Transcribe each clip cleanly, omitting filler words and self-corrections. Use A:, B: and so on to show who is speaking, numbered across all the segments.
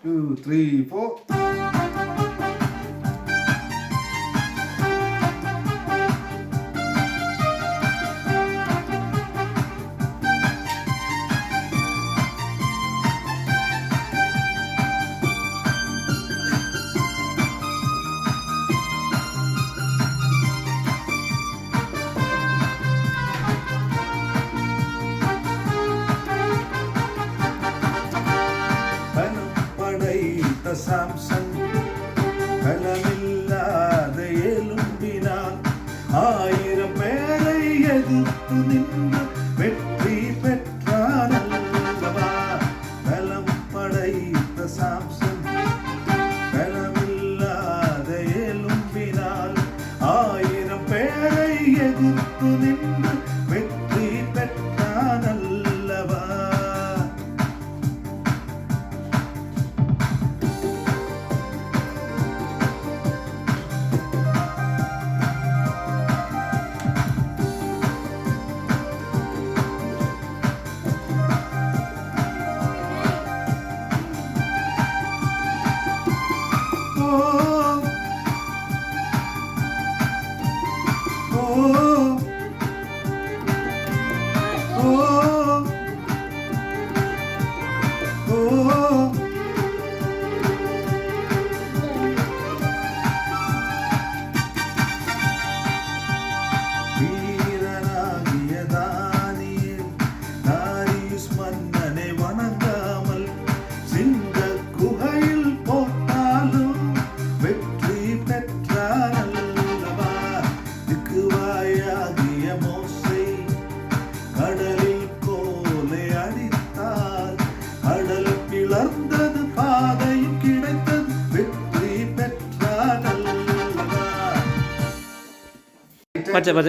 A: 2, 3, 4. സാംസൺ ഫലമില്ലാതെ എലുമ്പിനാൽ 1000 പേരെ എതിർത്തു നിന്ന് വെற்றி പെற்றாനല്ലവാ ഫലം പടൈത്ത സാംസൺ ഫലമില്ലാതെ എലുമ്പിനാൽ 1000 പേരെ എതിർത്തു നിന്ന് വെற்றி പെற்றாനല്ലവാ.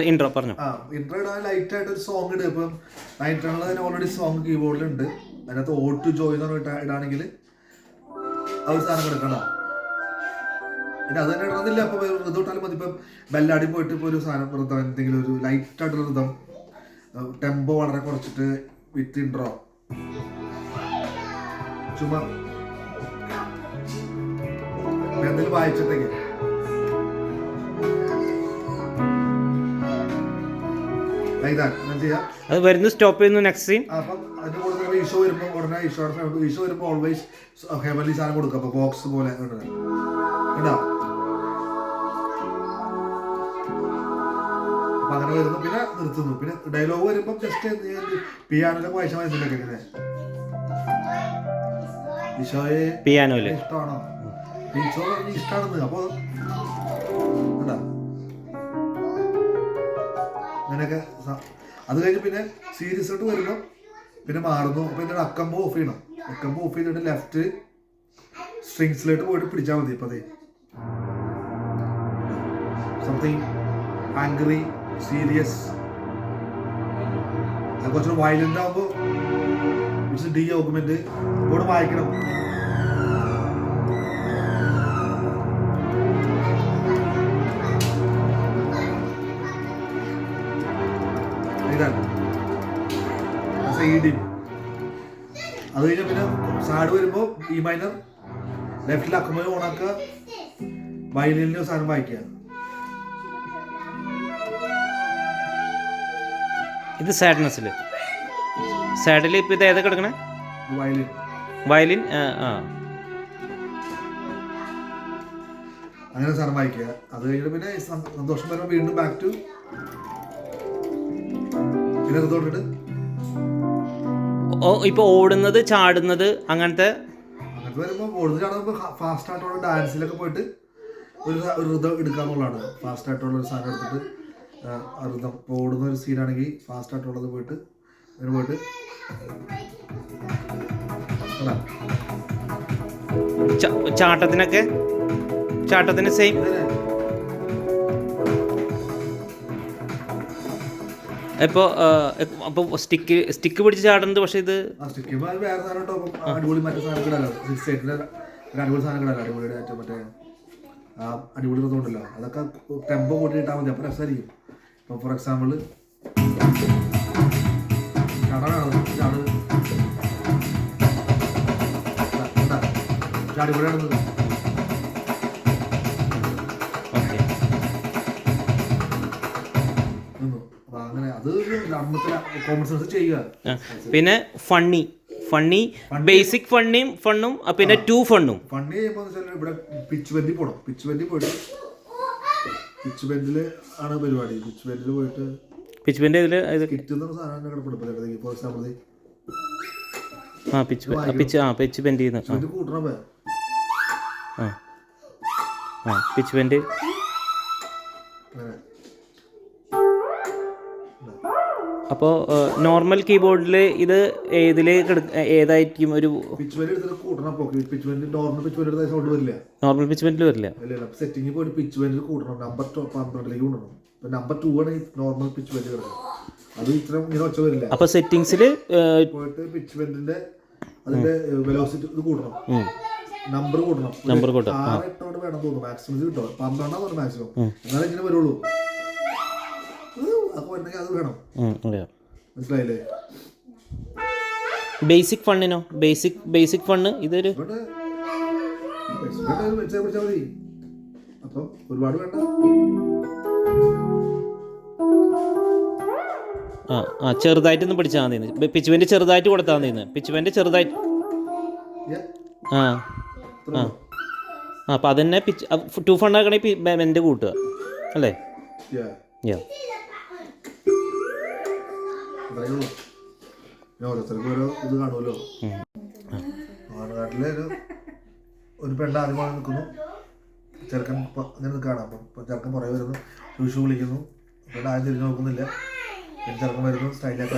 B: ഇൻട്രോ പറഞ്ഞു.
A: ഇൻട്രോ ഇടാൻ ലൈറ്റ് ആയിട്ട് ഒരു സോങ് ഇടും. ഇപ്പം നൈറ്റ് ഓൾറെഡി സോങ് കീബോർഡിലുണ്ട്. അതിനകത്ത് ഓ ടു ജോയ് എന്ന് പറഞ്ഞിട്ട് ഇടാണെങ്കിൽ ആ ഒരു സാധനം കിടക്കണം. പിന്നെ അത് തന്നെ ഇടുന്നില്ല. അപ്പൊ ഋതം ഇട്ടാലും മതി. ഇപ്പം ബെല്ലാടി പോയിട്ട് ഇപ്പോൾ ഒരു സാധനം ഋതം എന്തെങ്കിലും ഒരു ലൈറ്റ് ആയിട്ടുള്ള ഋതം ടെമ്പോ വളരെ കുറച്ചിട്ട് വിത്ത് ഇൻട്രോ ചുമ്മാ എന്തെങ്കിലും വായിച്ചിട്ടെങ്കിൽ
B: അത് വരുന്നു, സ്റ്റോപ്പ് ചെയ്യുന്നു, നെക്സ്റ്റ് സീൻ.
A: അപ്പം അതിന്റെ കൂടെ തന്നെ ഈശോ വരുമ്പോൾ ഉടനെ ഈശോ വരുമ്പോൾ ഓൾവേസ് ഹെവൻലി സാധനം കൊടുക്കും. അപ്പൊ ബോക്സ് പോലെ കേട്ടോ. അപ്പൊ അങ്ങനെ വരുന്നു. പിന്നെ നിർത്തുന്നു. പിന്നെ ഡയലോഗ് വരുമ്പോ ജസ്റ്റ് പിയാനോലൊക്കെ വായിച്ചാൽ മനസ്സിലൊക്കെ ഇങ്ങനെ ഈശോയെ
B: പിയാനോയില്
A: ഇഷ്ടമാണോ, ഈശോ ഇഷ്ടമാണെന്ന്. അപ്പൊ കേട്ടാ അങ്ങനെയൊക്കെ. അത് കഴിഞ്ഞ് പിന്നെ സീരിയസ് ആയിട്ട് വരുമ്പോൾ പിന്നെ മാറുന്നു. അപ്പോൾ ഇതിൻ്റെ അക്കമ്പോ ഓഫ് ചെയ്യണം. അക്കമ്പോ ഓഫ് ചെയ്തിട്ട് ലെഫ്റ്റ് സ്ട്രിങ്സിലോട്ട് പോയിട്ട് പിടിച്ചാൽ മതി. ഇപ്പം അതെ സംതിങ് ആംഗ്രി സീരിയസ് കുറച്ചുകൂടെ വയലൻ്റ് ആകുമ്പോൾ ഇറ്റ്സ് ഡി ഓഗ്മെന്റ് കൂടെ വായിക്കണം. അത് കഴിഞ്ഞാൽ പിന്നെ സാഡ് വരുമ്പോൾ ഇ മൈനർ ലെഫ്റ്റിൽ അക്കമ്പോ ഓണാക്കുക, വയലിനിൽ സാധനം വായിക്കുക.
B: ഇത് സാഡ്നെസ്സിൽ ഇപ്പം ഇത് ഏതൊക്കെ എടുക്കണേ? വയലിൻ.
A: അങ്ങനെ സാധനം വായിക്കുക. അത് കഴിഞ്ഞിട്ട് പിന്നെ സന്തോഷം വരുമ്പോൾ വീണ്ടും ബാക്ക് ടു പിന്നെ തൊട്ടിട്ട്
B: ഇപ്പൊ ഓടുന്നത് ചാടുന്നത് അങ്ങനത്തെ
A: വരുമ്പോൾ ഓടുന്നത് ചാടുമ്പോൾ ഫാസ്റ്റ് ആയിട്ടുള്ള ഡാൻസിലൊക്കെ പോയിട്ട് ഒരു ഋതം എടുക്കാന്നുള്ളതാണ്. ഫാസ്റ്റ് ആയിട്ടുള്ള ഒരു സാധനം എടുത്തിട്ട് ഋതം ഓടുന്ന ഒരു സീനാണെങ്കിൽ ഫാസ്റ്റ് ആയിട്ടുള്ളത് പോയിട്ട് അതിന് പോയിട്ട്
B: ചാട്ടത്തിന് സെയിം. അപ്പോൾ സ്റ്റിക്ക് പിടിച്ച് ചാടുന്നത്. പക്ഷെ ഇത്
A: വേറെ സാധനം അടിപൊളി മറ്റേ സാധനം കിടാലോ. അടിപൊളി സാധനം കിടാലോ. അടിപൊളിയുടെ ഏറ്റവും മറ്റേ അടിപൊളി ഋതമുണ്ടല്ലോ. അതൊക്കെ ടെമ്പോ കൂട്ടി ഇട്ടാൽ മതി. അപ്പോൾ രസമായിരിക്കും. ഇപ്പോൾ ഫോർ എക്സാമ്പിൾ പക്ഷെ അടിപൊളിയാണെന്നത്.
B: ഓക്കെ.
A: അപ്പൊ അങ്ങനെ അത് നമ്മൾക്ക് കോമൺ സെൻസ് ചെയ്യുക.
B: പിന്നെ ഫണ്ണി ബേസിക് ഫണ്ണും പിന്നെ 2 ഫണ്ണും.
A: ഫണ്ണി ചെയ്യുമ്പോൾ ഇവിടെ പിച്ച് ബെൻഡിൽ പോകണം. പിച്ച് ബെൻഡിൽ പോയിട്ട് പിച്ച് ബെൻഡിൽ ആണ് പരിപാടി. പിച്ച് ബെൻഡിൽ പോയിട്ട്
B: പിച്ച് ബെൻഡ് ഇതിൽ
A: കിറ്റ് എന്ന സാധനം കിടപ്പുണ്ട്. ഫോർ എക്സാമ്പിൾ
B: പിച്ച് ബെൻഡ് ചെയ്യുന്ന
A: കൂട്ടണം.
B: പിച്ച് ബെൻഡ് അപ്പോൾ നോർമൽ കീബോർഡിൽ ഇത് ഏതായിരിക്കും ഒരു
A: പിച്ച് ബെൻഡ് എടുത്തിട്ട് കൂട്ടണം. Pitch bend normal pitch bend എടുത്താൽ സൗണ്ട് വരില്ല.
B: നോർമൽ പിച്ച് ബെൻഡിൽ വരില്ല.
A: സെറ്റിംഗിൽ പോയിട്ട് പിച്ച് ബെൻഡിൽ കൂട്ടണം. നമ്പർ 12ലേക്ക് കൊണ്ടുവരണം. ഇപ്പം നമ്പർ 2 ആണ് ഈ നോർമൽ പിച്ച് ബെൻഡ് കിടക്കുന്നത്. അത് ഇത്ര ഇങ്ങനെ ഒച്ച വരില്ല.
B: അപ്പോൾ സെറ്റിംഗ്സിൽ
A: പോയിട്ട് പിച്ച് ബെൻഡിന്റെ അതിന്റെ വെലോസിറ്റി ഇത് കൂട്ടണം. നമ്പർ കൂട്ടണം. 6-8 വേണം തോന്നുന്നു. മാക്സിമം കിട്ടും 12 തോന്നുന്നു മാക്സിമം. എന്നാലേ ഇങ്ങനെ വരുള്ളൂ. അപ്പൊ വരണമെങ്കിൽ അത് വേണം. മനസ്സിലായില്ലേ?
B: ബേസിക് ഫണ്ണിനോ? ബേസിക് ഫണ്ണ് ഇതൊരു
A: പിടിച്ചാൽ മതി. അപ്പം ഒരുപാട് വേണ്ട.
B: ചെറുതായിട്ടൊന്ന് പിടിച്ചാൽ മതി. പിച്ച് ബെൻഡ് ചെറുതായിട്ട് കൊടുത്താൽ മതി. പിച്ച് ബെൻഡ് ചെറുതായിട്ട്. അപ്പം അതന്നെ പിച്ച് 2 ഫണ്ണാക്കണേ ബെൻഡ് കൂട്ടുക അല്ലേ?
A: ഓരോരുത്തർക്കും ഓരോ ഇത് കാണുമല്ലോ. നാട്ടിലെ ഒരു പെണ്ണ് ആദ്യമായി നിൽക്കുന്നു. ചെറുക്കൻ അങ്ങനെ നിൽക്കുകയാണ്. അപ്പം ചെറുക്കൻ പുറകെ വരുന്നു. വിഷു വിളിക്കുന്നു. പെണ്ണ് ആദ്യം തിരിഞ്ഞു നോക്കുന്നില്ല. പിന്നെ ചെറുക്കൻ വരുന്നു. സ്റ്റൈലൊക്കെ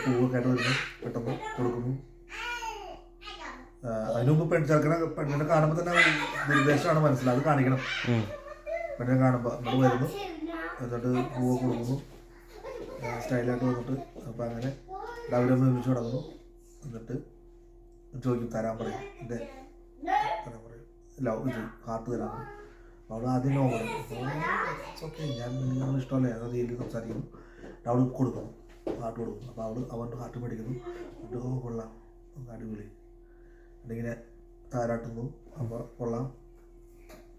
A: പൂവൊക്കെ ആയിട്ട് വരുന്നു. പെട്ടെന്ന് കൊടുക്കുന്നു. അതിന് മുമ്പ് പെണ്ണിനെ കാണുമ്പോൾ തന്നെ നിർദ്ദേശമാണ് മനസ്സിലായി. അത് കാണിക്കണം. പെണ്ണിനെ കാണുമ്പോൾ നമ്മൾ വരുന്നു. എന്നിട്ട് പൂവ് കൊടുക്കുന്നു. സ്റ്റൈലായിട്ട് വന്നിട്ട് അപ്പം അങ്ങനെ അവരൊന്ന് ഒരുമിച്ച് കിടക്കുന്നു. എന്നിട്ട് ചോദിക്കും തരാൻ പറയും. എൻ്റെ തരാൻ പറയും. ലവ് ഇത് ഹാർട്ട് തരാൻ പറയും. അപ്പോൾ അവൾ ആദ്യം നോ പറയും. ഓക്കെ ഞാൻ നിങ്ങൾ ഇഷ്ടമല്ലേ അത് രീതിയിൽ സംസാരിക്കുന്നു. അവൾ കൊടുക്കുന്നു. ഹാർട്ട് കൊടുക്കുന്നു. അപ്പോൾ അവൻ്റെ ഹാർട്ട് മേടിക്കുന്നു. എന്നിട്ട് കൊള്ളാം അടിപൊളി എന്നിങ്ങനെ താരാട്ടുന്നു. അപ്പോൾ കൊള്ളാം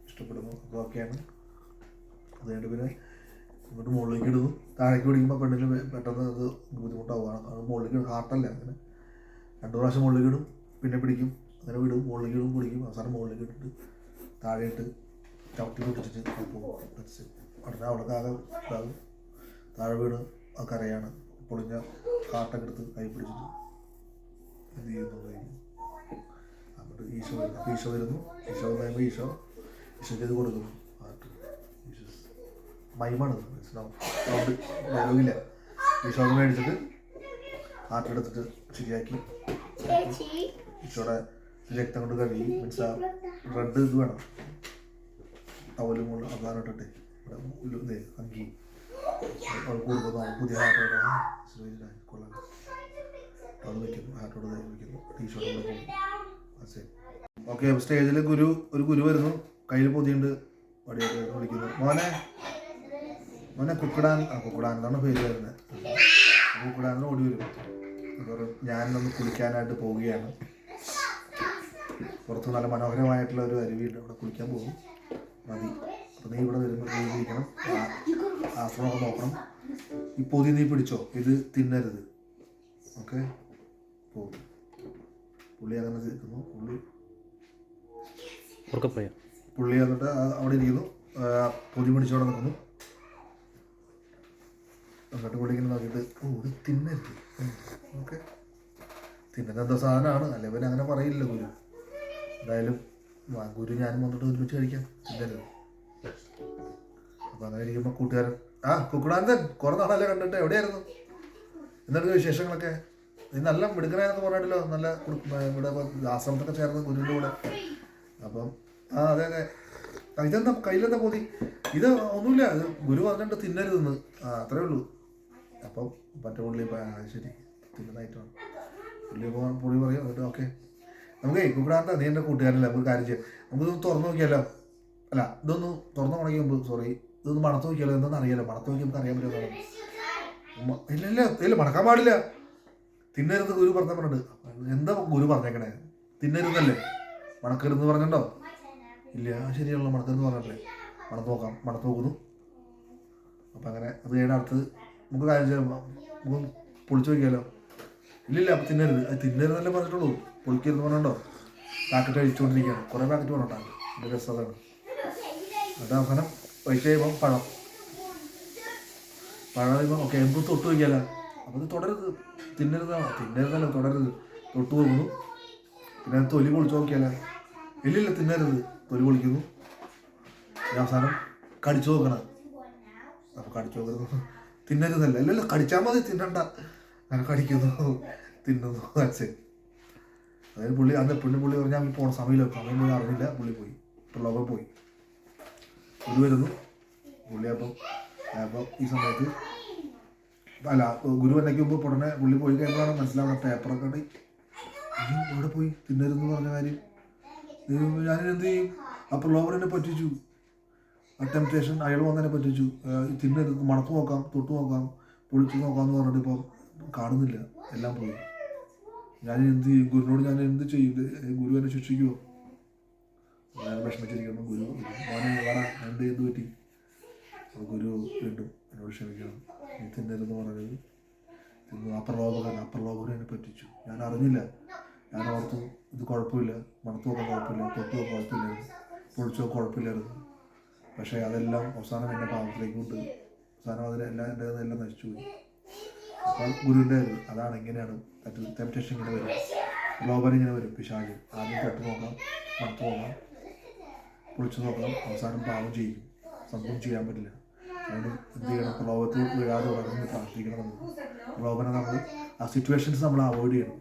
A: ഇഷ്ടപ്പെടുന്നു. അപ്പോൾ ഓക്കെയാണ്. അത് കഴിഞ്ഞിട്ട് പിന്നെ ഇങ്ങോട്ട് മുകളിലേക്ക് ഇടുന്നു. താഴേക്ക് പിടിക്കുമ്പോൾ പെണ്ണിന് പെട്ടെന്ന് അത് ബുദ്ധിമുട്ടാവുകയാണ്. അത് മുകളിലേക്ക് ഹാർട്ടല്ല. അങ്ങനെ 2 പ്രാവശ്യം മുകളിലേക്ക് ഇടും. പിന്നെ പിടിക്കും. അങ്ങനെ വിടും. മുകളിലേക്ക് ഇടും. പിടിക്കും. അവസാനം മുകളിലേക്ക് ഇട്ടിട്ട് താഴെ ഇട്ട് ചവിട്ടി പൊട്ടിച്ചിട്ട് പോകും. ഉടനെ അവിടെ ആകെ ഇതാകും. താഴെ വീണ് ആ കരയാണ്. പൊളിഞ്ഞ ഹാർട്ടൊക്കെ എടുത്ത് കൈ പിടിച്ചിട്ട് എന്ത് ചെയ്യുന്നുണ്ടായിരിക്കും. എന്നിട്ട് ഈശോ വരുന്നു. ഈശോ കഴിയുമ്പോൾ ഈശോയ്ക്ക് ഇത് കൊടുക്കുന്നു. ഹാർട്ട് മൈമാണ്. സൗണ്ട് ഡയലോഗില്ല. ഈശോക്ക് മേടിച്ചിട്ട് ഹാർട്ട് എടുത്തിട്ട് ശരിയാക്കി ഈശോയുടെ രക്തം കൊണ്ട് കഴുകി. മീൻസ് ആ റെഡ് ഇത് വേണം. ടവലും കൊണ്ട് അതാണ് ഇട്ടിട്ട് ഇവിടെ അങ്കി കൊടുക്കുന്നു. പുതിയ ഹാർട്ട് കൊള്ളാം. അത് വയ്ക്കുന്നു. ഹാർട്ടോട് വയ്ക്കുന്നു. ടീഷർട്ട് കൂടെ പോകും. ഓക്കെ. സ്റ്റേജിൽ ഒരു ഗുരു വരുന്നു. കയ്യിൽ പൊതിയുണ്ട്. വടിയൊക്കെ വിളിക്കുന്നു. മോനെ കുക്കിടാൻ എന്നാണ് പേര് വരുന്നത്. കുക്കിടാന്ന് ഓടി വരും. ഞാനൊന്ന് കുളിക്കാനായിട്ട് പോവുകയാണ്. പുറത്ത് നല്ല മനോഹരമായിട്ടുള്ള ഒരു അരുവിയുണ്ട്. അവിടെ കുളിക്കാൻ പോകും. മതി. അപ്പോൾ നീ ഇവിടെ വരുമ്പോൾ ഇരിക്കണം. ആശ്രമമൊക്കെ നോക്കണം. ഈ പൊതി നീ പിടിച്ചോ. ഇത് തിന്നരുത്. ഓക്കെ. പോകും. പുള്ളി അങ്ങനെ നിൽക്കുന്നു. പുള്ളി എന്നിട്ട് അവിടെ ഇരിക്കുന്നു. പൊതി പിടിച്ചോടെ നിൽക്കുന്നു. എന്നിട്ട് പുള്ളി ഇങ്ങനെ നോക്കിയിട്ട് ഇത് തിന്നരുത്. ഓക്കെ. തിന്നുന്ന എന്താ സാധനമാണ്. അല്ലെ പിന്നെ അങ്ങനെ പറയില്ല ഗുരു. എന്തായാലും ഗുരു ഞാനും വന്നിട്ട് ഒരുമിച്ച് കഴിക്കാം. തിന്നരുത്. അപ്പം അങ്ങനെ ഇരിക്കുമ്പോൾ കൂട്ടുകാരൻ കുക്കുടാനന്ദൻ കുറേ നാളല്ലേ കണ്ടിട്ട് എവിടെയായിരുന്നു? എന്നിട്ട് വിശേഷങ്ങളൊക്കെ നീ നല്ല മിടുക്കനായെന്ന് പറഞ്ഞിട്ടല്ലോ. നല്ല ഇവിടെ ആശ്രമത്തൊക്കെ ചേർന്ന് ഗുരുവിൻ്റെ കൂടെ. അപ്പം അതെ ഇതെന്താ കയ്യിലെന്താ പൊതി? ഇത് ഒന്നുമില്ല. ഇത് ഗുരു പറഞ്ഞിട്ട് തിന്നരുതെന്ന്. അത്രേ ഉള്ളൂ. അപ്പം മറ്റേ പുള്ളി ശരി തിന്നുന്നതായിട്ടാണ് പുള്ളി പറയും. എന്നിട്ട് ഓക്കെ നമുക്ക് കുക്കുടാനന്ദ നീ എൻ്റെ കൂട്ടുകാരനല്ലേ. നമുക്ക് കാര്യം ചെയ്യാം. നമുക്കിതൊന്ന് തുറന്നു നോക്കിയാലോ. അല്ല ഇതൊന്ന് തുറന്നു തുടങ്ങി മുമ്പ് ഇതൊന്ന് മണത്ത് നോക്കിയാലോ. എന്താണെന്ന് അറിയാലോ. മണത്ത് നോക്കി നമുക്ക് അറിയാൻ പറ്റുമെന്നാണ്. ഇല്ല മണക്കാൻ പാടില്ല. തിന്നരുത് ഗുരു പറഞ്ഞിട്ടുണ്ട്. എന്താ ഗുരു പറഞ്ഞേക്കണേ? തിന്നരുതല്ലേ. മണക്കരുന്ന് പറഞ്ഞിട്ടുണ്ടോ? ഇല്ല, ശരിയാണല്ലോ, മണക്കരുന്ന് പറഞ്ഞല്ലേ. മണത്ത് നോക്കാം, മണത്ത് നോക്കുന്നു. അപ്പം അങ്ങനെ അത് കഴിഞ്ഞ അടുത്ത് നമുക്ക് കാര്യം ചെയ്യാം, നമുക്ക് പൊളിച്ചു വയ്ക്കാമല്ലോ. ഇല്ലില്ല, അപ്പം തിന്നരുത്, അത് തിന്നരുതെന്നല്ലേ പറഞ്ഞിട്ടുള്ളൂ. പൊളിക്കരുന്ന് പറഞ്ഞിട്ടുണ്ടോ? പാക്കറ്റ് അഴിച്ചുകൊണ്ടിരിക്കുകയാണ്, കുറേ പാക്കറ്റ് പറഞ്ഞിട്ടാണ്. എൻ്റെ രസമാണ്. എന്നിട്ട് അവസാനം വൈറ്റ് കഴിയുമ്പോൾ പഴം കഴിയുമ്പോൾ ഓക്കെ നമുക്ക് തൊട്ട് വയ്ക്കാമല്ലോ. അപ്പോൾ അത് തുടരുത്, തിന്നരുതല്ലോ, തുടരുത്. തൊട്ട് പോകുന്നു. പിന്നെ തൊലി പൊളിച്ച് നോക്കിയാലോ. ഇല്ലില്ല, തിന്നരുത്, തൊലി പൊളിക്കുന്നു. അവസാനം കടിച്ചു നോക്കണം. അപ്പോൾ കടിച്ചു നോക്കുന്നു, തിന്നരുതല്ല. ഇല്ലല്ലോ, കടിച്ചാൽ മതി, തിന്നണ്ട. അങ്ങനെ കടിക്കുന്നു, തിന്നുന്നു. അച്ഛൻ അതായത് പുള്ളി അന്ന് പുള്ളി പറഞ്ഞാൽ അവൻ പോകണം, സമയം പോയി അറിഞ്ഞില്ല. പുള്ളി പോയി, പിള്ളേർ പോയി. ഗുരു വരുന്നു. പുള്ളി അപ്പം ഈ സമയത്ത് അല്ല, ഗുരു എന്നേക്ക് മുമ്പ് ഉടനെ പുള്ളി പോയി കഴിയുമ്പോഴാണ് മനസ്സിലാവുന്ന പേപ്പറൊക്കെ ഉണ്ട്. ഇവിടെ പോയി തിന്നരുതെന്ന് പറഞ്ഞ കാര്യം ഞാനെന്ത് ചെയ്യും? ആ പിള്ളേർ എന്നെ പറ്റിച്ചു. ആ ടെംപ്റ്റേഷൻ അയാൾ വന്നെന്നെ പറ്റിച്ചു. തിന്നരുത്, മണത്ത് നോക്കാം, തൊട്ട് നോക്കാം, പൊളിച്ച് നോക്കാമെന്ന് പറഞ്ഞിട്ട് ഇപ്പം കാണുന്നില്ല, എല്ലാം പോയി. ഞാൻ എന്ത് ചെയ്യും? ഗുരുവിനോട് ഞാൻ എന്ത് ചെയ്യും? ഗുരു എന്നെ ശിക്ഷിക്കുമോ? ഞാൻ വിഷമിച്ചിരിക്കുന്നു. ഗുരു മോനെ വേണ എന്ത് പറ്റി? അപ്പോൾ ഗുരു വീണ്ടും എന്നോട് ക്ഷമിക്കണം, നീ തിന്നരുതെന്ന് പറഞ്ഞത് തിന്നു. അപ്രലോഭകൻ എന്നെ പറ്റിച്ചു. ഞാൻ അറിഞ്ഞില്ല. ഞാൻ ഓർത്തു ഇത് കുഴപ്പമില്ല, മണത്ത് നോക്കാൻ കുഴപ്പമില്ല, തൊട്ട് നോക്കാൻ കുഴപ്പമില്ലായിരുന്നു, പൊളിച്ചോ കുഴപ്പമില്ലായിരുന്നു. പക്ഷേ അതെല്ലാം അവസാനം എൻ്റെ പാപത്തിലേക്ക് വിട്ട് അവസാനം അതിലെല്ലാം എൻ്റെ എല്ലാം നശിച്ചുപോയി. അപ്പോൾ ഗുരുവിൻ്റെ അതാണ്, ഇങ്ങനെയാണ് ടെംപ്റ്റേഷൻ ഇങ്ങനെ വരും, ലോബൻ ഇങ്ങനെ വരും. പിശാച് ആദ്യം തൊട്ട് നോക്കാം, മണത്ത് നോക്കാം, പൊളിച്ചു നോക്കാം, അവസാനം പാപം ചെയ്യും. സംഭവം ചെയ്യാൻ പറ്റില്ല. അതുകൊണ്ട് എന്ത് ചെയ്യണം? പ്രലോഭത്തിൽ വീഴാതെ ഉടനെ പ്രാർത്ഥിക്കണം. പ്രലോഭനം നമ്മൾ ആ സിറ്റുവേഷൻസ് നമ്മൾ അവോയ്ഡ് ചെയ്യണം.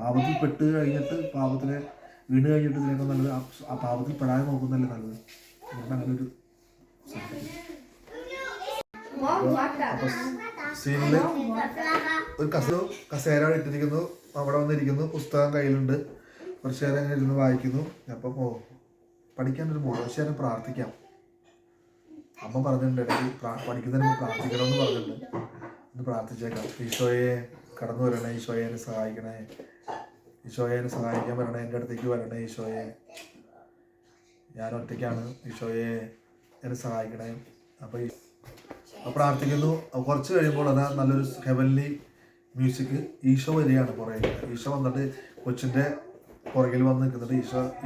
A: പാപത്തിൽ പെട്ട് കഴിഞ്ഞിട്ട് പാപത്തിനെ വീണ് കഴിഞ്ഞിട്ട് ഇതിനൊക്കെ നല്ലത് ആ പാപത്തിൽ പെടാതെ നോക്കുന്നതല്ലേ നല്ലത്. അതുകൊണ്ട് അങ്ങനെ ഒരു അപ്പോൾ സീനിൽ ഒരു കസേര ഇട്ടിരിക്കുന്നു, അവിടെ വന്നിരിക്കുന്നു, പുസ്തകം കയ്യിലുണ്ട്. കുറച്ച് നേരം അങ്ങനെ ഇരുന്ന് വായിക്കുന്നു. അപ്പം പഠിക്കാനൊരു മൂഡ്. കുറച്ച് നേരം പ്രാർത്ഥിക്കാം. അമ്മ പറഞ്ഞിട്ടുണ്ട് ഇടയ്ക്ക് പഠിക്കുന്നതിന് പ്രാർത്ഥിക്കണമെന്ന് പറഞ്ഞിട്ടുണ്ട്. ഒന്ന് പ്രാർത്ഥിച്ചേക്കാം. ഈശോയെ കടന്നു വരണേ, ഈശോയെ എന്നെ സഹായിക്കണേ, ഈശോയെ എന്നെ സഹായിക്കാൻ വരണേ, എൻ്റെ അടുത്തേക്ക് വരണേ ഈശോയെ, ഞാൻ ഒറ്റയ്ക്കാണ്, ഈശോയെ എന്നെ സഹായിക്കണേ. അപ്പോൾ പ്രാർത്ഥിക്കുന്നു. കുറച്ച് കഴിയുമ്പോൾ അതാ നല്ലൊരു ഹെവൻലി മ്യൂസിക്. ഈശോ വരികയാണ് പുറകിൽ. ഈശോ വന്നിട്ട് കൊച്ചിൻ്റെ പുറകിൽ വന്ന് നിൽക്കുന്നുണ്ട്.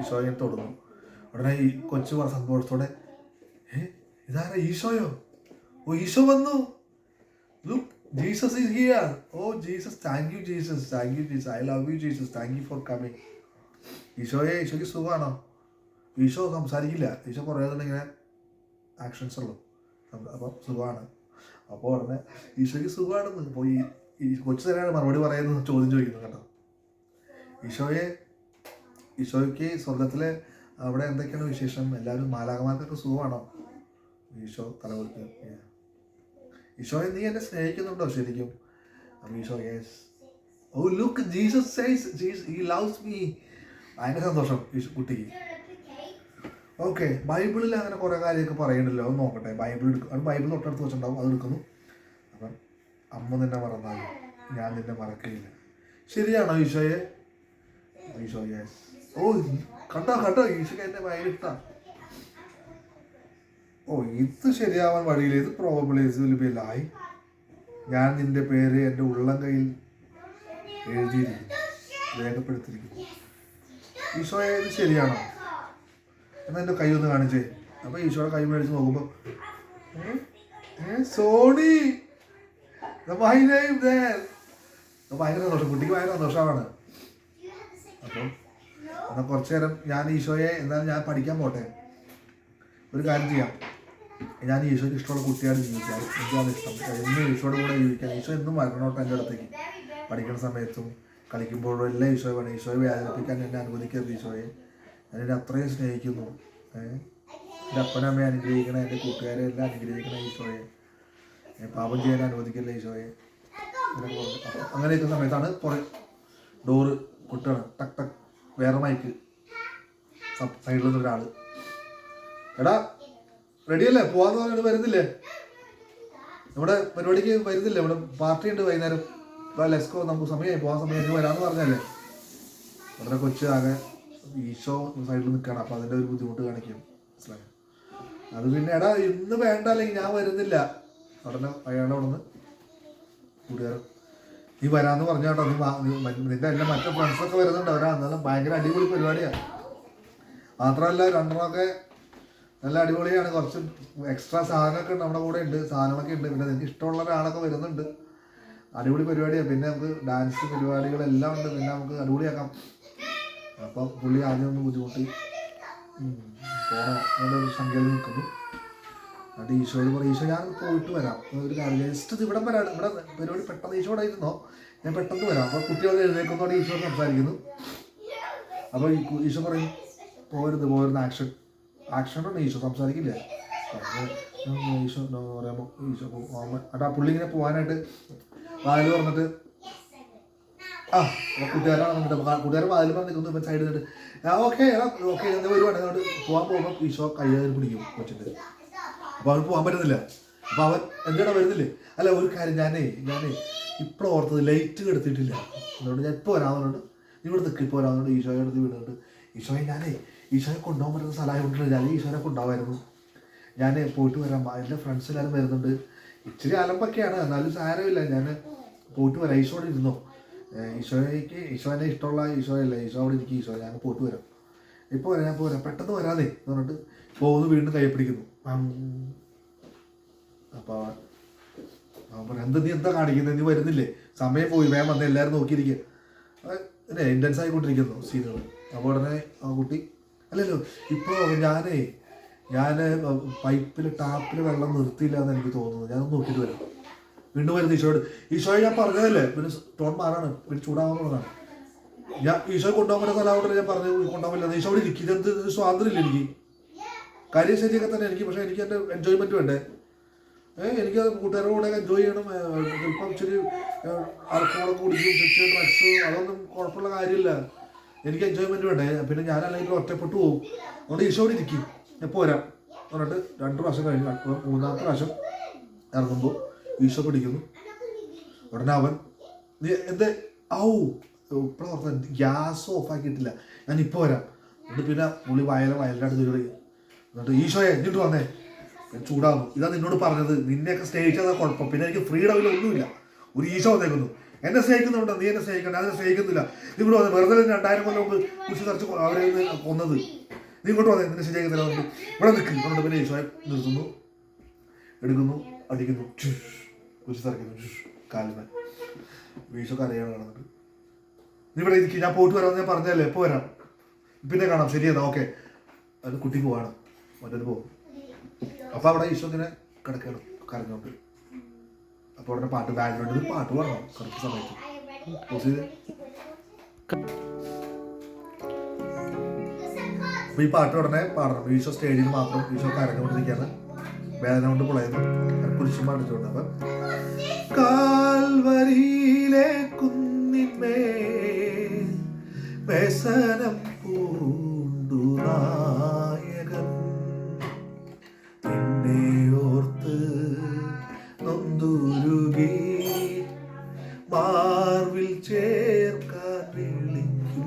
A: ഈശോയെ തൊടുന്നു. ഉടനെ ഈ കൊച്ചു സന്തോഷത്തോടെ ഇതാരാ? ഈശോയോ? ഓ, ഈശോ വന്നു. Look, Jesus is here. Oh Jesus, thank you Jesus, thank you Jesus, I love you Jesus, thank you for coming. ഈശോയ്ക്ക് സുഖമാണോ? ഈശോ സംസാരിക്കില്ല. ഈശോ കുറേ ഇങ്ങനെ ആക്ഷൻസ് ഉള്ളു. അപ്പം സുഖമാണ്. അപ്പോൾ ഉടനെ ഈശോയ്ക്ക് സുഖമാണെന്ന്. അപ്പോൾ ഈ കൊച്ചു തന്നെയാണ് മറുപടി പറയുന്നത്, ചോദ്യം ചോദിക്കുന്നത് കേട്ടോ. ഈശോയ്ക്ക് സ്വർഗത്തിലെ അവിടെ എന്തൊക്കെയാണ് വിശേഷം? എല്ലാവരും മാലാഖമാർക്കൊക്കെ സുഖമാണോ? ഈശോ തലവർക്ക്. ഈശോയെ നീ എന്നെ സ്നേഹിക്കുന്നുണ്ടോ ശരിക്കും? അപ്പോൾ ഈശോ yes. Oh look, Jesus says he loves me. ഭയങ്കര സന്തോഷം കുട്ടിക്ക്. ഓക്കെ, ബൈബിളിൽ അങ്ങനെ കുറേ കാര്യമൊക്കെ പറയുന്നുണ്ടല്ലോ, അത് നോക്കട്ടെ. ബൈബിൾ തൊട്ടടുത്ത് വെച്ചിട്ടുണ്ടാവും, അത് എടുക്കുന്നു. അപ്പം അമ്മ നിന്നെ മറന്നാൽ ഞാൻ നിന്നെ മറക്കുകയില്ല. ശരിയാണോ ഈശോയെ? ഈശോ യെസ്. ഓ കണ്ടോ ഈശോയ്ക്ക് എന്നെ ഭയങ്കര ഇഷ്ടമാണ്. ഓ ഇത് ശരിയാവാൻ വഴിയില്ല, ഇത് പ്രോബബിളായി. ഞാൻ നിന്റെ പേര് എൻ്റെ ഉള്ളം കയ്യിൽ എഴുതിയിരിക്കുന്നു, രേഖപ്പെടുത്തിയിരിക്കുന്നു. ഈശോയെ ഇത് ശരിയാണോ? എന്നാൽ എൻ്റെ കൈ ഒന്ന് കാണിച്ചേ. അപ്പോൾ ഈശോയുടെ കൈ മേടിച്ച് നോക്കുമ്പോൾ സോണി, ഭയങ്കര സന്തോഷം, കുട്ടിക്ക് ഭയങ്കര സന്തോഷമാണ്. അപ്പം എന്നാൽ കുറച്ച് നേരം ഞാൻ ഈശോയെ, എന്നാലും ഞാൻ പഠിക്കാൻ പോട്ടെ. ഒരു കാര്യം ചെയ്യാം, ഞാൻ ഈശോയ്ക്ക് ഇഷ്ടമുള്ള കുട്ടിയാണ് ജീവിക്കാൻ. എനിക്കത് ഇഷ്ടം, എന്നും ഈശോയുടെ കൂടെ ജീവിക്കാൻ. ഈശോ എന്നും വരണോട്ടെ എൻ്റെ അടുത്തേക്ക്. പഠിക്കുന്ന സമയത്തും കളിക്കുമ്പോഴും എല്ലാം ഈശോയെ വേണം. ഈശോയെ വേദനിപ്പിക്കാൻ എന്നെ അനുവദിക്കരുത് ഈശോയെ. ഞാൻ എന്നെ അത്രയും സ്നേഹിക്കുന്നു. എൻ്റെ അപ്പനമ്മയെ അനുഗ്രഹിക്കണം, എൻ്റെ കൂട്ടുകാരെ എല്ലാം അനുഗ്രഹിക്കണം ഈശോയെ. പാപം ചെയ്യാൻ അനുവദിക്കല്ലേ ഈശോയെ. അങ്ങനെ ഇരിക്കുന്ന സമയത്താണ് ഡോറ് പൊട്ടാണ്. ടക്ക് ടക്ക്, വേറെ മൈക്ക് സൈഡിൽ നിന്നൊരാൾ. എടാ റെഡിയല്ലേ, പോവാന്ന് പറഞ്ഞിട്ട് വരുന്നില്ലേ? നമ്മുടെ പരിപാടിക്ക് വരുന്നില്ലേ? ഇവിടെ പാർട്ടി ഉണ്ട് വൈകുന്നേരം. ലെസ്കോ, നമുക്ക് സമയമായി, പോകാൻ സമയം വരാമെന്ന് പറഞ്ഞല്ലേ. വളരെ കൊച്ച് ആകെ ഈശോ സൈഡിൽ നിൽക്കണം. അപ്പോൾ അതിൻ്റെ ഒരു ബുദ്ധിമുട്ട് കാണിക്കും. മനസ്സിലായി? അത് പിന്നെ എടാ ഇന്ന് വേണ്ട, അല്ലെങ്കിൽ ഞാൻ വരുന്നില്ല. ഉടനെ അയാളുടെ അവിടെ നിന്ന് കൂട്ടുകാരൻ നീ വരാമെന്ന് പറഞ്ഞ കേട്ടോ, നിന്റെ എല്ലാം മറ്റു ഫ്രണ്ട്സൊക്കെ വരുന്നുണ്ട്. അവരാ എന്നാലും ഭയങ്കര അടിപൊളി പരിപാടിയാണ്. മാത്രമല്ല രണ്ടെണ്ണമൊക്കെ നല്ല അടിപൊളിയാണ്. കുറച്ച് എക്സ്ട്രാ സാധനമൊക്കെ നമ്മുടെ കൂടെ ഉണ്ട്, സാധനങ്ങളൊക്കെ ഉണ്ട്. പിന്നെ നിനക്ക് ഇഷ്ടമുള്ള ഒരാളൊക്കെ വരുന്നുണ്ട്. അടിപൊളി പരിപാടിയാണ്. പിന്നെ നമുക്ക് ഡാൻസ് പരിപാടികളെല്ലാം ഉണ്ട്. പിന്നെ നമുക്ക് അടിപൊളിയാക്കാം. അപ്പം പുള്ളി ആദ്യം ഒന്ന് ബുദ്ധിമുട്ടി പോണോ എന്നൊരു സംഖ്യയിൽ നിൽക്കുന്നു. എന്നിട്ട് ഈശോയോട് പറയും, ഈശോ ഞാൻ പോയിട്ട് വരാം, ഒരു കാര്യം ജസ്റ്റ് ഇവിടെ വരാം, ഇവിടെ പരിപാടി പെട്ടെന്ന് ഈശോടെ ഇരുന്നോ, ഞാൻ പെട്ടെന്ന് വരാം. അപ്പോൾ കുട്ടികൾ എഴുന്നേക്കുന്നതോടെ ഈശോ സംസാരിക്കുന്നു. അപ്പോൾ ഈശോ പറയും പോരുത് ആക്ഷനോട് ഈശോ സംസാരിക്കില്ല. ഈശോ പറയുമ്പോൾ ഈശോ എന്നിട്ട് ആ പുള്ളി ഇങ്ങനെ പോകാനായിട്ട് വാതിൽ പറഞ്ഞിട്ട് കൂട്ടുകാരാണ് വന്നിട്ട് കൂട്ടുകാരൻ വാതിൽ പറഞ്ഞ് നിൽക്കുന്നു. ഇപ്പം സൈഡിൽ നിന്നിട്ട് ഓക്കെ ഓക്കെ എന്ന് വരുവാണ്. അതുകൊണ്ട് പോകാൻ പോകുമ്പോൾ ഈശോ കയ്യിൽ പിടിക്കും കൊച്ചിട്ട്. അപ്പോൾ അവൻ പോകാൻ പറ്റുന്നില്ല. അപ്പോൾ അവൻ എന്താണ് വരുന്നില്ലേ, അല്ല ഒരു കാര്യം ഞാനേ ഇപ്പോൾ ഓർത്തത് ലൈറ്റ് കെടുത്തിട്ടില്ല, അതുകൊണ്ട് ഞാൻ ഇപ്പോൾ വരാമെന്നുണ്ട്, ഇവിടെ നിൽക്ക് ഇപ്പോൾ വരാമെന്നുണ്ട്. ഈശോയെ എടുത്ത് വീടുന്നുണ്ട്. ഈശോയെ കൊണ്ടുപോകാൻ പറ്റുന്ന സ്ഥലമായിട്ടുണ്ട്. ഞാൻ ഈശോനെ കൊണ്ടുപോകാമായിരുന്നു, ഞാൻ പോയിട്ട് വരാം, എൻ്റെ ഫ്രണ്ട്സ് എല്ലാവരും വരുന്നുണ്ട്. ഇച്ചിരി അലമ്പൊക്കെയാണ്, എന്നാലും സാരമില്ല, ഞാൻ പോയിട്ട് വരാം. ഈശോടെ ഇരുന്നോ, ഈശോനെ ഇഷ്ടമുള്ള ഈശോയല്ല, ഈശോ അവിടെ ഇരിക്കും, ഈശോ ഞാൻ പോയിട്ട് വരാം, ഇപ്പോൾ വരാം, ഞാൻ പോരാം, പെട്ടെന്ന് വരാതെ എന്ന് പറഞ്ഞിട്ട് പോകുന്നു. വീണ്ടും കൈ പിടിക്കുന്നു. അപ്പോൾ അവൻ പറയാം നീ എന്താ കാണിക്കുന്നത്, നീ വരുന്നില്ലേ, സമയം പോയി, വേഗം വന്ന് എല്ലാവരും നോക്കിയിരിക്കുക. അല്ലേ ഇൻറ്റൻസ് ആയിക്കൊണ്ടിരിക്കുന്നു സീനുകൾ. അപ്പോൾ ഉടനെ ആ കുട്ടി അല്ലല്ലോ ഇപ്പോൾ ഞാൻ പൈപ്പിൽ ടാപ്പിൽ വെള്ളം നിർത്തിയില്ല എന്ന് എനിക്ക് തോന്നുന്നു, ഞാനൊന്ന് നോക്കിയിട്ട് വരാം. വീണ്ടും വരുന്നു ഈശോയെ ഞാൻ പറഞ്ഞതല്ലേ, പിന്നെ ടോൺ മാറാണ്, പിന്നെ ചൂടാവുന്നതാണ്. ഞാൻ ഈശോയെ കൊണ്ടുപോകാൻ പറ്റുന്ന സ്ഥലമായിട്ട് ഞാൻ പറഞ്ഞു കൊണ്ടുപോകാൻ പറ്റില്ല. ഈശോ അവിടെ ഇരിക്കും, ഇതെന്ത് സ്വാതന്ത്ര്യമില്ല എനിക്ക്, കാര്യം ശരിയൊക്കെ തന്നെ എനിക്ക്, പക്ഷേ എനിക്ക് എൻ്റെ എൻജോയ്മെൻറ്റ് വേണ്ടേ. എനിക്ക് കൂട്ടുകാരുടെ കൂടെ എൻജോയ് ചെയ്യണം. ചിലപ്പം ഇച്ചിരി ആൾക്കോളൊക്കെ കുടിക്കും, ഇച്ചിരി ഡ്രഗ്സ്, അതൊന്നും കുഴപ്പമുള്ള കാര്യമില്ല. എനിക്ക് എൻജോയ്മെൻറ്റ് വേണ്ടേ. പിന്നെ ഞാനല്ലെങ്കിൽ ഒറ്റപ്പെട്ടു പോകും. അതുകൊണ്ട് ഈശോടെ ഇരിക്കും, എപ്പോൾ വരാം പറഞ്ഞിട്ട് 2 പ്രാവശ്യം കഴിഞ്ഞു. മൂന്നാമത്തെ പ്രാവശ്യം ഇറങ്ങുമ്പോൾ ഈശോ പിടിക്കുന്നു. ഉടനെ അവൻ നീ എന്ത് ഇപ്പോഴും ഓർത്ത ഗ്യാസ് ഓഫാക്കിയിട്ടില്ല, ഞാൻ ഇപ്പോൾ വരാം. എന്നിട്ട് പിന്നെ പുള്ളി വയലിൻ്റെ അടുത്ത് കയറി എന്നിട്ട് ഈശോയെ എന്നിട്ട് വന്നേ, ചൂടാകുന്നു. ഇതാ നിന്നോട് പറഞ്ഞത്, നിന്നെയൊക്കെ സ്നേഹിച്ചത് കുഴപ്പം, പിന്നെ എനിക്ക് ഫ്രീഡമില്ല, ഒന്നുമില്ല. ഒരു ഈശോ വന്നേക്കുന്നു, എന്നെ സ്നേഹിക്കുന്നുണ്ട്, നീ എന്നെ സ്നേഹിക്കണ്ട, അതിനെ സ്നേഹിക്കുന്നില്ല. നീ ഇവിടെ വന്നേ, വെറുതെ 2000 കൊല്ലം മുമ്പ് കുറിച്ച് തറച്ച് അവരെ കൊന്നത്, നീ ഇങ്ങോട്ട് വന്നേ, നിന്നെ ശരിയാക്കുന്നില്ല, ഇവിടെ നിൽക്കും. അതുകൊണ്ട് പിന്നെ ഈശോയെ നിർത്തുന്നു, എടുക്കുന്നു, അടിക്കുന്നു, കുറിച്ച് തറയ്ക്കുന്നു കാലിന്. ഈശോ കരയാണ് കാണുന്നുണ്ട്. നീ ഇവിടെ ഇരിക്കും, ഞാൻ പോയിട്ട് വരാമെന്ന് ഞാൻ പറഞ്ഞതല്ലേ, എപ്പോൾ വരാം, പിന്നെ കാണാം, ശരിയെന്നാ ഓക്കെ. അത് കുട്ടി പോവാണ്, മറ്റൊരു പോകും. അപ്പോൾ അവിടെ ഈശോ ഇങ്ങനെ കിടക്കണം കരഞ്ഞോണ്ട്. അപ്പോൾ ഉടനെ ബാക്ക്ഗ്രൗണ്ടിൽ പാട്ട് പാടണം കറക്റ്റ് സമയത്ത്. അപ്പോൾ ഈ പാട്ട് ഉടനെ പാടണം. ഈശോ സ്റ്റേജിൽ മാത്രം ഈശോ കരഞ്ഞുകൊണ്ടിരിക്കുകയാണ്, വേദന കൊണ്ട് പൊളയുന്നു, കുരിശും പാടിച്ചുകൊണ്ട്. അപ്പം കാൽവരിയിലെ കുന്നിന്മേൽ വ്യസനം പൂണ്ടു നായകൻ, നിന്നെ ഓർത്ത് നൊന്തുരുകി മാർവിൽ ചേർക്കാൻ വിളിക്കുന്നു.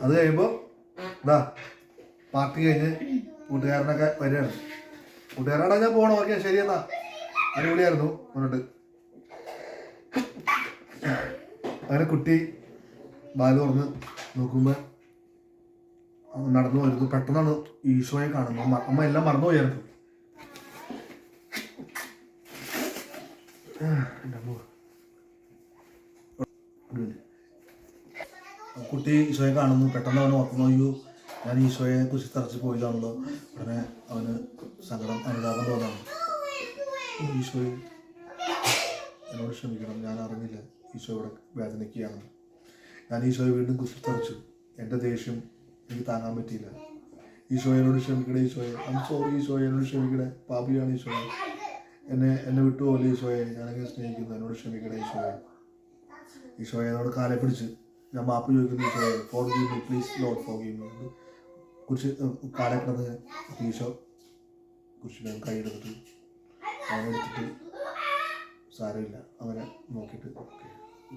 A: അത് കഴിയുമ്പോൾ പാർട്ടി കഴിഞ്ഞ് കൂട്ടുകാരനൊക്കെ വരികയാണ്. കൂട്ടുകാരനാടാ ഞാൻ പോകണം, ഓക്കെ ശരിയെന്നാ, അടിപൊളിയായിരുന്നു പറഞ്ഞിട്ട്. അങ്ങനെ കുട്ടി ബാല് തുറന്ന് നോക്കുമ്പോൾ നടന്നു വരുന്നു. പെട്ടെന്നാണ് ഈശോയെ കാണുന്നത്. അമ്മ എല്ലാം മറന്നു പോയായിരുന്നു. കുട്ടി ഈശോയെ കാണുന്നു. പെട്ടെന്ന് അവൻ ഓർക്കുന്നു, അയ്യോ ഞാൻ ഈശോയെ കുറിച്ച് തറച്ച് പോയതാണല്ലോ. ഉടനെ അവന് സങ്കടം, അനുതാപം തോന്നാണ്. ഈശോയെ എന്നോട് ക്ഷമിക്കണം, ഞാൻ അറിഞ്ഞില്ല ഈശോ ഇവിടെ വേദനിക്കുകയാണ്. ഞാൻ ഈശോയെ വീണ്ടും കുറിച്ച് തറച്ചു, എൻ്റെ ദേഷ്യം എനിക്ക് താങ്ങാൻ പറ്റിയില്ല. ഈശോയെ എന്നോട് ക്ഷമിക്കണേ, ഈശോയെ സോറി, ഈശോയെ എന്നോട് ക്ഷമിക്കണേ, പാപിയാണ് ഈശോയെ, എന്നെ വിട്ടുപോലെ ഈശോയെ, ഞാനങ്ങനെ സ്നേഹിക്കുന്നു, എന്നോട് ക്ഷമിക്കണേ ഈശോയെ. ഈശോയെ എന്നോട് കാലെ പിടിച്ച് ഞാൻ മാപ്പ് ചോദിക്കുന്നു, ഈശോയെ forgive me please Lord forgive me. കുറിച്ച് കാലെ കിടന്ന് ഈശോ കുറിച്ച് കൈയെടുത്തിട്ട് അവനെടുത്തിട്ട് സാരമില്ല അവനെ നോക്കിയിട്ട്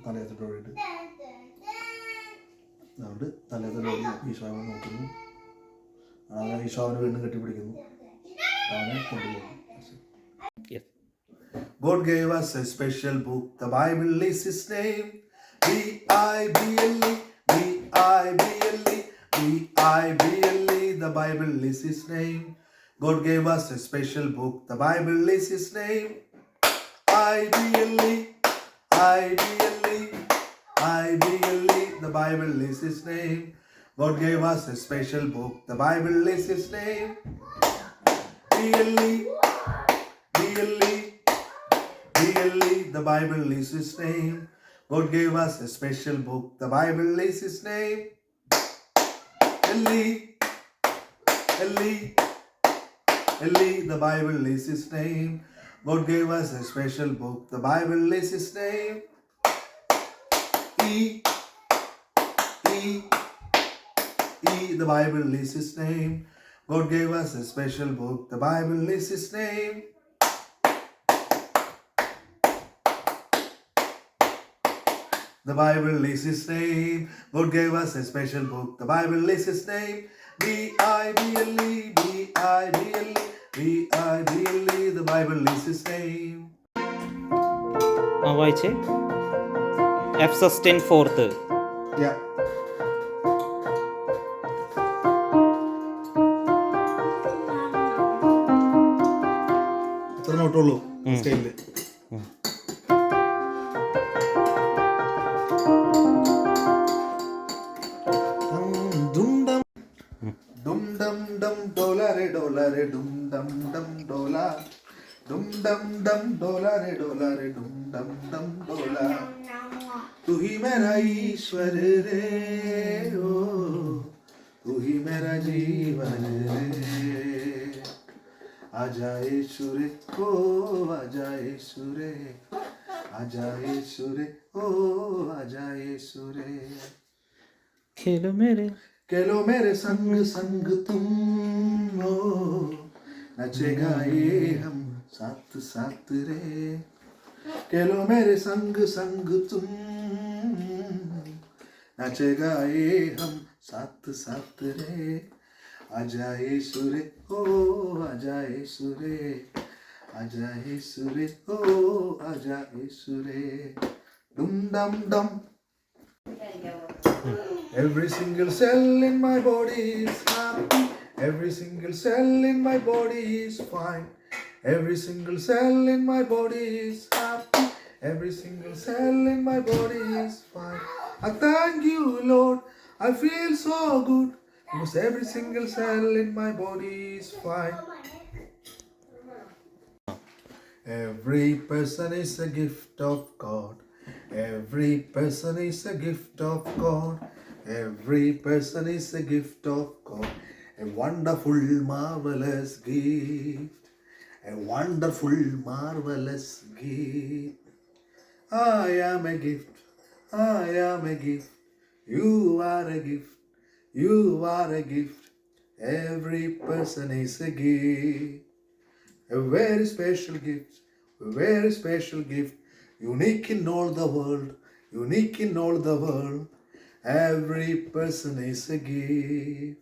A: തലയെത്തിട്ട് ഓടിയിട്ട് അതുകൊണ്ട് തലേതലോടി ഈശോയെ നോക്കുന്നു. അങ്ങനെ ഈശോവിനെ വീണ്ടും കെട്ടിപ്പിടിക്കുന്നു. അവനെ കൊണ്ടുപോകുന്നു.
B: Yes.
A: God gave us a special book. The Bible is His name. B-I-B-L-E, B-I-B-L-E, B-I-B-L-E. The Bible is His name. God gave us a special book. The Bible is His name. I-B-L-E, I-B-L-E, I-B-L-E. The Bible is His name. God gave us a special book. The Bible is His name. B-L-E, B-L-E, B-L-E. The Bible is His name. God gave us a special book. The Bible is His name. L-E, L-E, L-E. The Bible is His name. God gave us a special book. The Bible is His name. E, E, E. The Bible is His name. God gave us a special book. The Bible is His name. The Bible is His name. God gave us a special book. The Bible is His name. B-I-B-L-E, B-I-B-L-E, B-I-B-L-E. The Bible is His name.
B: ആ വായിച്ചേ. F sustain fourth.
A: Yeah. അത്ര നോട്ടുള്ളൂ സ്റ്റൈലില്. Dum dum dum dolare dolare dum dum dum dola. Dum dum dum dolare dolare dum dum dum dola. तू ही मेरा ईश्वर रे ओ, तू ही मेरा जीवन रे. आजा यीशु रे ओ, आजा यीशु रे, आजा यीशु रे ओ, आजा यीशु रे.
B: खेलो मेरे
A: खेलो मेरे संग संग तुम हो, नचेगा ये हम साथ साथ रे. खेलो मेरे संग संग तुम, नचेगा ये हम साथ साथ रे. आजा यीशु रे ओ, आजा यीशु रे, आजा यीशु रे ओ, आजा यीशु रे. डुम डम डम. Every single cell in my body is happy. Every single cell in my body is fine. Every single cell in my body is happy. Every single cell in my body is fine. I thank you, Lord. I feel so good because every single cell in my body is fine. Every person is a gift of God. Every person is a gift of God. Every person is a gift of God. A wonderful, marvelous gift. A wonderful, marvelous gift. I am a gift. I am a gift. You are a gift. You are a gift. Every person is a gift. A very special gift. A very special gift. Unique in all the world. Unique in all the world. Every person is a gift.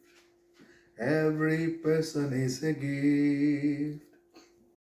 A: Every person is a gift.